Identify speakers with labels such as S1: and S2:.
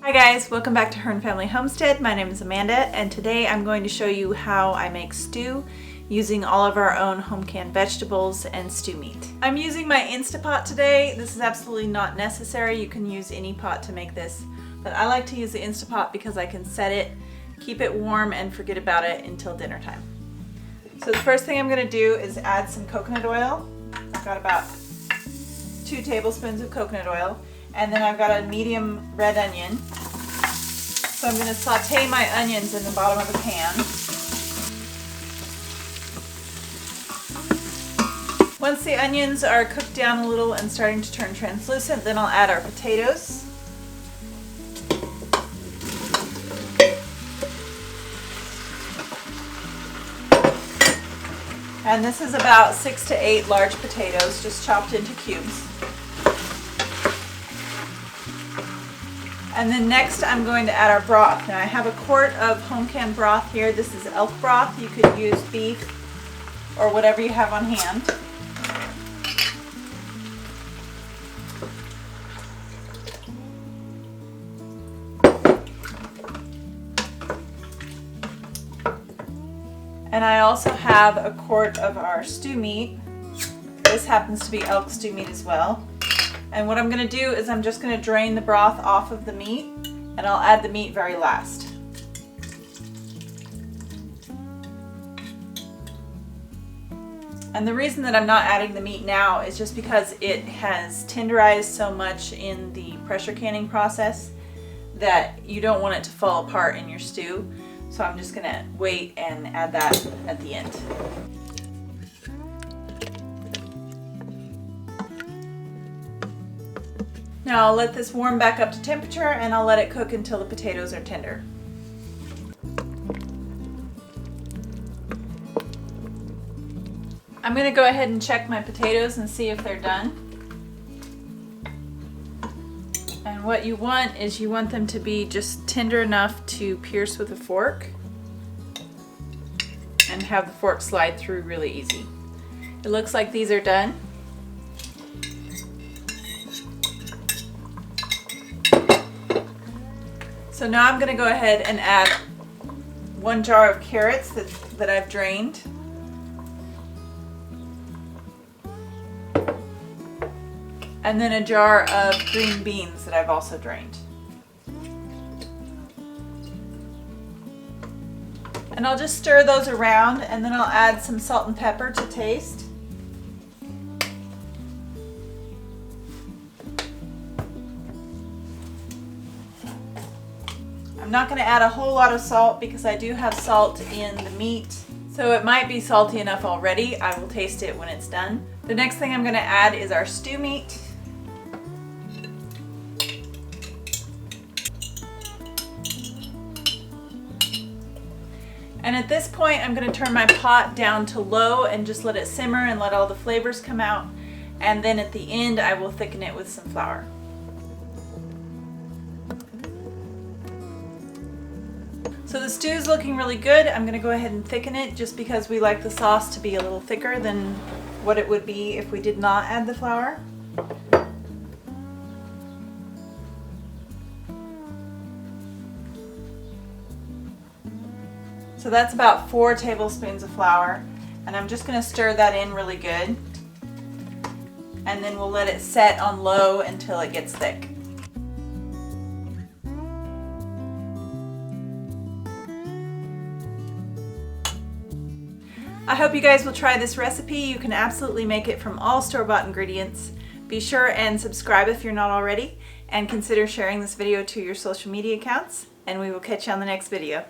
S1: Hi guys, welcome back to Hearn Family Homestead. My name is Amanda and today I'm going to show you how I make stew using all of our own home canned vegetables and stew meat. I'm using my Instapot today. This is absolutely not necessary. You can use any pot to make this, but I like to use the Instapot because I can set it, keep it warm, and forget about it until dinner time. So the first thing I'm going to do is add some coconut oil. I've got about 2 tablespoons of coconut oil. And then I've got a medium red onion. So I'm going to saute my onions in the bottom of the pan. Once the onions are cooked down a little and starting to turn translucent, then I'll add our potatoes. And this is about 6 to 8 large potatoes, just chopped into cubes. And then next I'm going to add our broth. Now I have a quart of home canned broth here. This is elk broth. You could use beef or whatever you have on hand. And I also have a quart of our stew meat. This happens to be elk stew meat as well. And what I'm going to do is I'm just going to drain the broth off of the meat, and I'll add the meat very last. And the reason that I'm not adding the meat now is just because it has tenderized so much in the pressure canning process that you don't want it to fall apart in your stew. So I'm just going to wait and add that at the end. Now I'll let this warm back up to temperature and I'll let it cook until the potatoes are tender. I'm going to go ahead and check my potatoes and see if they're done. And what you want is you want them to be just tender enough to pierce with a fork and have the fork slide through really easy. It looks like these are done. So now I'm going to go ahead and add 1 jar of carrots that I've drained. And then a jar of green beans that I've also drained. And I'll just stir those around and then I'll add some salt and pepper to taste. I'm not going to add a whole lot of salt because I do have salt in the meat, so it might be salty enough already. I will taste it when it's done. The next thing I'm going to add is our stew meat. And at this point I'm going to turn my pot down to low and just let it simmer and let all the flavors come out. And then at the end I will thicken it with some flour. So the stew is looking really good. I'm going to go ahead and thicken it just because we like the sauce to be a little thicker than what it would be if we did not add the flour. So that's about 4 tablespoons of flour, and I'm just going to stir that in really good. And then we'll let it set on low until it gets thick. I hope you guys will try this recipe. You can absolutely make it from all store-bought ingredients. Be sure and subscribe if you're not already, and consider sharing this video to your social media accounts, and we will catch you on the next video.